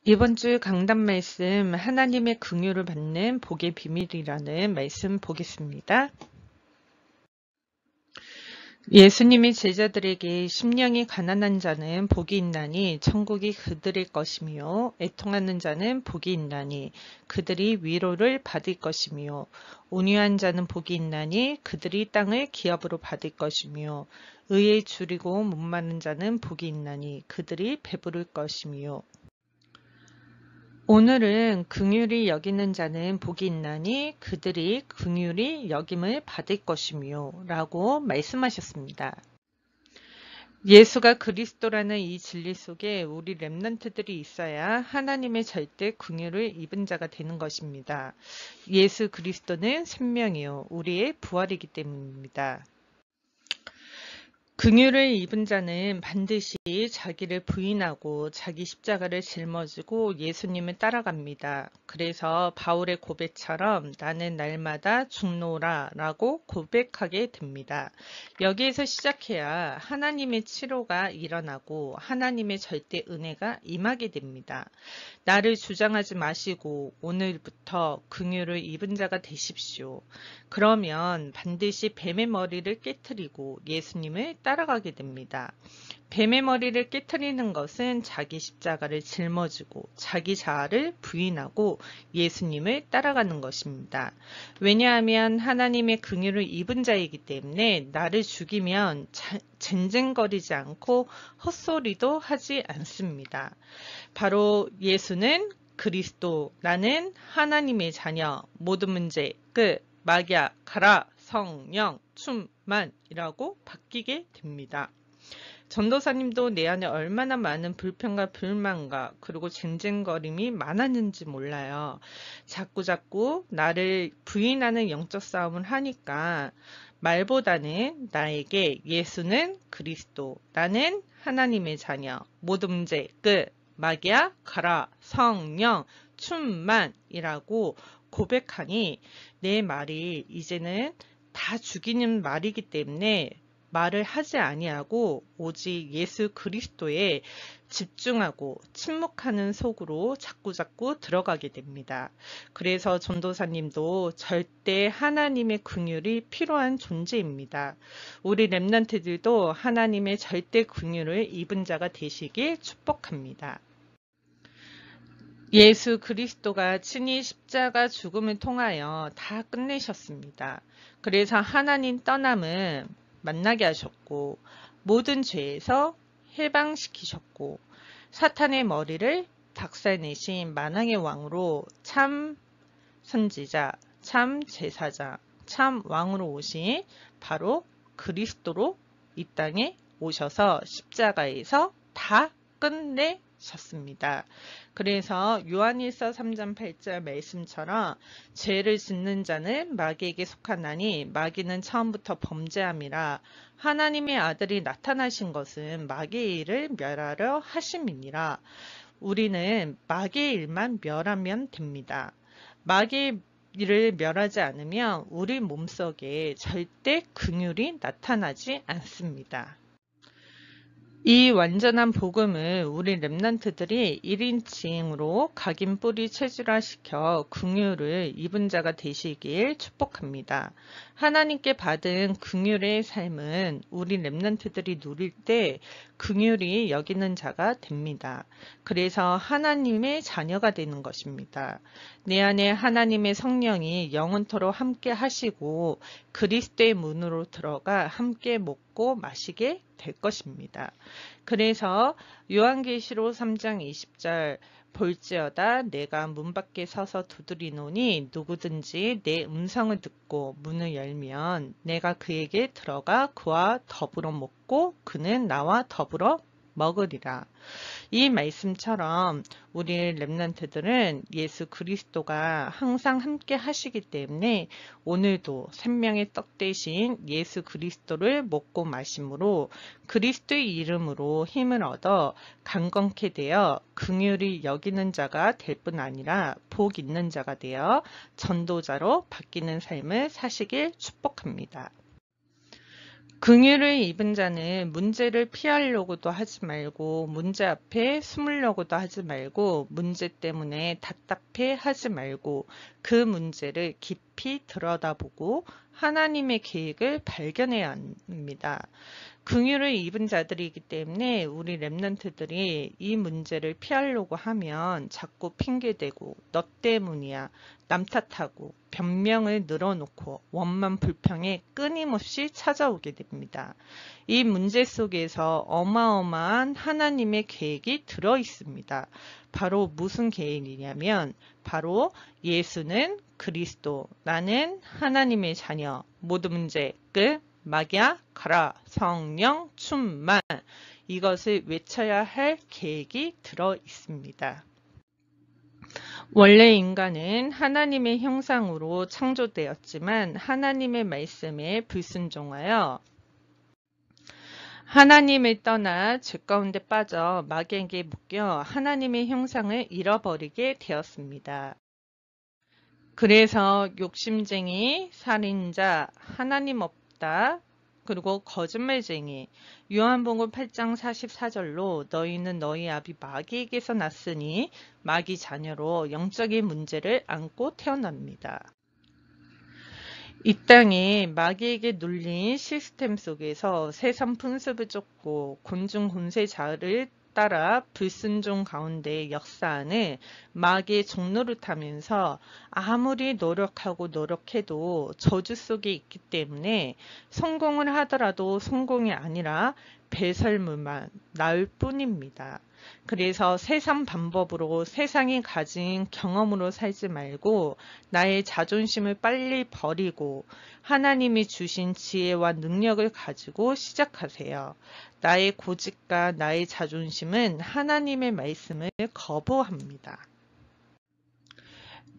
이번 주 강단 말씀 하나님의 긍휼을 받는 복의 비밀이라는 말씀 보겠습니다. 예수님이 제자들에게 심령이 가난한 자는 복이 있나니 천국이 그들의 것이며 애통하는 자는 복이 있나니 그들이 위로를 받을 것이며 온유한 자는 복이 있나니 그들이 땅을 기업으로 받을 것이며 의에 줄이고 목마른 자는 복이 있나니 그들이 배부를 것이며 오늘은 긍휼히 여기는 자는 복이 있나니 그들이 긍휼히 여김을 받을 것이며 라고 말씀하셨습니다. 예수가 그리스도라는 이 진리 속에 우리 렘넌트들이 있어야 하나님의 절대 긍휼을 입은 자가 되는 것입니다. 예수 그리스도는 생명이요 우리의 부활이기 때문입니다. 긍휼을 입은 자는 반드시 자기를 부인하고 자기 십자가를 짊어지고 예수님을 따라갑니다. 그래서 바울의 고백처럼 나는 날마다 죽노라 라고 고백하게 됩니다. 여기에서 시작해야 하나님의 치료가 일어나고 하나님의 절대 은혜가 임하게 됩니다. 나를 주장하지 마시고 오늘부터 긍휼을 입은 자가 되십시오. 그러면 반드시 뱀의 머리를 깨트리고 예수님을 따라가게 됩니다. 뱀의 머리를 깨트리는 것은 자기 십자가를 짊어지고 자기 자아를 부인하고 예수님을 따라가는 것입니다. 왜냐하면 하나님의 긍휼을 입은 자이기 때문에 나를 죽이면 쟁쟁거리지 않고 헛소리도 하지 않습니다. 바로 예수는 그리스도, 나는 하나님의 자녀, 모든 문제 끝, 마귀야 가라, 성령 충만이라고 바뀌게 됩니다. 전도사님도 내 안에 얼마나 많은 불평과 불만과 그리고 쟁쟁거림이 많았는지 몰라요. 자꾸 나를 부인하는 영적 싸움을 하니까 말보다는 나에게 예수는 그리스도, 나는 하나님의 자녀, 모든 문제 끝, 마귀야 가라, 성령 충만이라고 고백하니 내 말이 이제는 다 죽이는 말이기 때문에 말을 하지 아니하고 오직 예수 그리스도에 집중하고 침묵하는 속으로 자꾸 들어가게 됩니다. 그래서 전도사님도 절대 하나님의 긍휼이 필요한 존재입니다. 우리 렘넌트들도 하나님의 절대 긍휼을 입은 자가 되시길 축복합니다. 예수 그리스도가 친히 십자가 죽음을 통하여 다 끝내셨습니다. 그래서 하나님 떠남은 만나게 하셨고 모든 죄에서 해방시키셨고 사탄의 머리를 박살내신 만왕의 왕으로 참 선지자, 참 제사장, 참 왕으로 오신 바로 그리스도로 이 땅에 오셔서 십자가에서 다 끝내셨습니다. 그래서 요한일서 3장 8절 말씀처럼 죄를 짓는 자는 마귀에게 속하나니 마귀는 처음부터 범죄함이라 하나님의 아들이 나타나신 것은 마귀의 일을 멸하려 하심이니라. 우리는 마귀의 일만 멸하면 됩니다. 마귀의 일을 멸하지 않으면 우리 몸속에 절대 긍휼이 나타나지 않습니다. 이 완전한 복음을 우리 렘넌트들이 1인칭으로 각인 뿌리 체질화시켜 긍휼을 입은 자가 되시길 축복합니다. 하나님께 받은 긍휼의 삶은 우리 렘넌트들이 누릴 때 긍휼히 여기는 자가 됩니다. 그래서 하나님의 자녀가 되는 것입니다. 내 안에 하나님의 성령이 영원토록 함께 하시고 그리스도의 문으로 들어가 함께 먹고 마시게 될 것입니다. 그래서 요한계시록 3장 20절 볼지어다 내가 문 밖에 서서 두드리노니 누구든지 내 음성을 듣고 문을 열면 내가 그에게 들어가 그와 더불어 먹고 그는 나와 더불어 먹으리라. 이 말씀처럼 우리 렘넌트들은 예수 그리스도가 항상 함께 하시기 때문에 오늘도 생명의 떡 대신 예수 그리스도를 먹고 마심으로 그리스도의 이름으로 힘을 얻어 강건케 되어 긍휼히 여기는 자가 될 뿐 아니라 복 있는 자가 되어 전도자로 바뀌는 삶을 사시길 축복합니다. 긍휼을 입은 자는 문제를 피하려고도 하지 말고 문제 앞에 숨으려고도 하지 말고 문제 때문에 답답해 하지 말고 그 문제를 깊이 들여다보고 하나님의 계획을 발견해야 합니다. 긍휼을 입은 자들이기 때문에 우리 렘넌트들이 이 문제를 피하려고 하면 자꾸 핑계대고 너 때문이야, 남 탓하고 변명을 늘어놓고 원만 불평에 끊임없이 찾아오게 됩니다. 이 문제 속에서 어마어마한 하나님의 계획이 들어 있습니다. 바로 무슨 계획이냐면 바로 예수는 그리스도, 나는 하나님의 자녀, 모든 문제 끝. 막야 가라 성령 충만, 이것을 외쳐야 할 계획이 들어 있습니다. 원래 인간은 하나님의 형상으로 창조되었지만 하나님의 말씀에 불순종하여 하나님을 떠나 죄 가운데 빠져 마귀에게 묶여 하나님의 형상을 잃어버리게 되었습니다. 그래서 욕심쟁이, 살인자, 하나님 없다, 그리고 거짓말쟁이, 요한복음 8장 44절로 너희는 너희 아비 마귀에게서 났으니 마귀 자녀로 영적인 문제를 안고 태어납니다. 이 땅에 마귀에게 눌린 시스템 속에서 세상 풍습을 쫓고 곤충 곤세자를 따라 불순종 가운데 역사하는 마귀의 종로를 타면서 아무리 노력하고 노력해도 저주 속에 있기 때문에 성공을 하더라도 성공이 아니라 배설물만 나올 뿐입니다. 그래서 세상 방법으로 세상이 가진 경험으로 살지 말고 나의 자존심을 빨리 버리고 하나님이 주신 지혜와 능력을 가지고 시작하세요. 나의 고집과 나의 자존심은 하나님의 말씀을 거부합니다.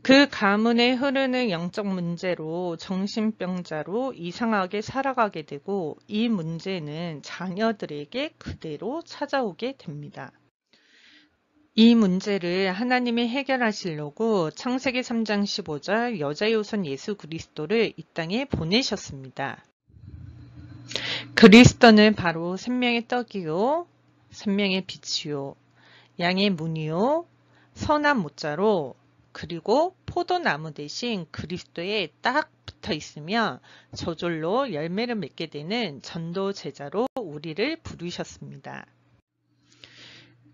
그 가문에 흐르는 영적 문제로 정신병자로 이상하게 살아가게 되고 이 문제는 자녀들에게 그대로 찾아오게 됩니다. 이 문제를 하나님이 해결하시려고 창세기 3장 15절 여자의 우선 예수 그리스도를 이 땅에 보내셨습니다. 그리스도는 바로 생명의 떡이요, 생명의 빛이요, 양의 문이요, 선한 모자로, 그리고 포도나무 대신 그리스도에 딱 붙어 있으며 저절로 열매를 맺게 되는 전도 제자로 우리를 부르셨습니다.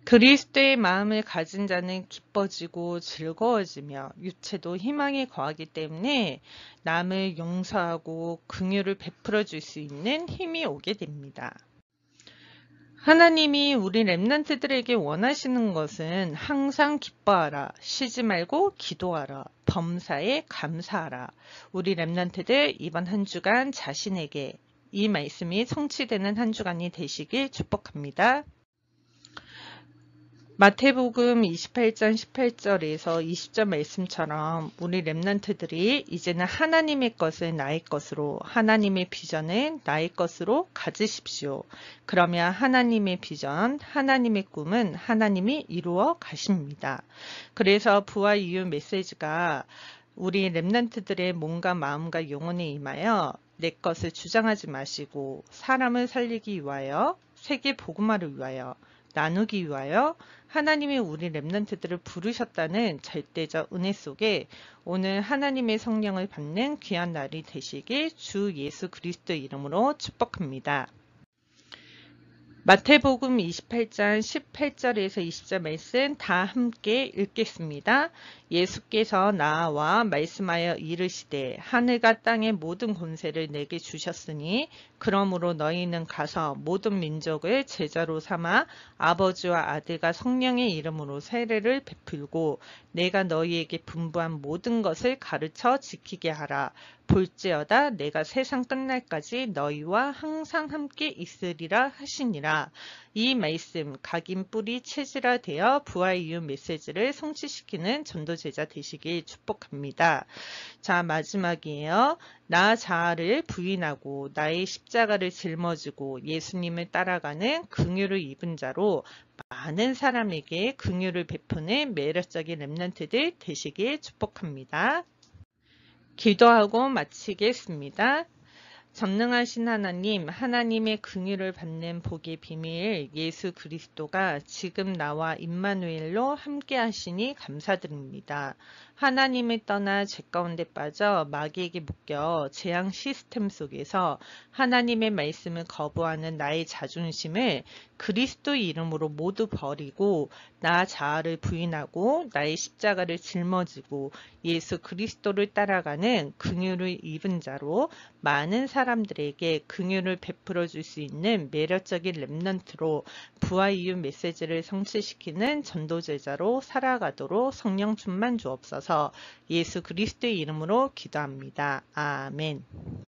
그리스도의 마음을 가진 자는 기뻐지고 즐거워지며 육체도 희망에 거하기 때문에 남을 용서하고 긍휼을 베풀어 줄 수 있는 힘이 오게 됩니다. 하나님이 우리 렘넌트들에게 원하시는 것은 항상 기뻐하라, 쉬지 말고 기도하라, 범사에 감사하라. 우리 렘넌트들 이번 한 주간 자신에게 이 말씀이 성취되는 한 주간이 되시길 축복합니다. 마태복음 28장 18절에서 20절 말씀처럼 우리 렘넌트들이 이제는 하나님의 것을 나의 것으로, 하나님의 비전을 나의 것으로 가지십시오. 그러면 하나님의 비전, 하나님의 꿈은 하나님이 이루어 가십니다. 그래서 부활 이후 메시지가 우리 렘넌트들의 몸과 마음과 영혼에 임하여 내 것을 주장하지 마시고 사람을 살리기 위하여, 세계 복음화를 위하여, 나누기 위하여 하나님이 우리 렘넌트들을 부르셨다는 절대적 은혜 속에 오늘 하나님의 성령을 받는 귀한 날이 되시길 주 예수 그리스도 이름으로 축복합니다. 마태복음 28장 18절에서 20절 말씀 다 함께 읽겠습니다. 예수께서 나와 말씀하여 이르시되 하늘과 땅의 모든 권세를 내게 주셨으니 그러므로 너희는 가서 모든 민족을 제자로 삼아 아버지와 아들과 성령의 이름으로 세례를 베풀고 내가 너희에게 분부한 모든 것을 가르쳐 지키게 하라. 볼지어다 내가 세상 끝날까지 너희와 항상 함께 있으리라 하시니라. 이 말씀 각인 뿌리 체질화되어 부활 이후 메시지를 성취시키는 전도제자 되시길 축복합니다. 자, 마지막이에요. 나 자아를 부인하고 나의 십자가를 짊어지고 예수님을 따라가는 긍휼을 입은 자로 많은 사람에게 긍휼을 베푸는 매력적인 렘넌트들 되시길 축복합니다. 기도하고 마치겠습니다. 전능하신 하나님, 하나님의 긍휼을 받는 복의 비밀 예수 그리스도가 지금 나와 임마누엘로 함께 하시니 감사드립니다. 하나님을 떠나 죄 가운데 빠져 마귀에게 묶여 재앙 시스템 속에서 하나님의 말씀을 거부하는 나의 자존심을 그리스도 이름으로 모두 버리고 나 자아를 부인하고 나의 십자가를 짊어지고 예수 그리스도를 따라가는 긍휼을 입은 자로 많은 사람들에게 긍휼을 베풀어 줄 수 있는 매력적인 렘넌트로 부활 이후 메시지를 성취시키는 전도제자로 살아가도록 성령 충만 주옵소서. 예수 그리스도의 이름으로 기도합니다. 아멘.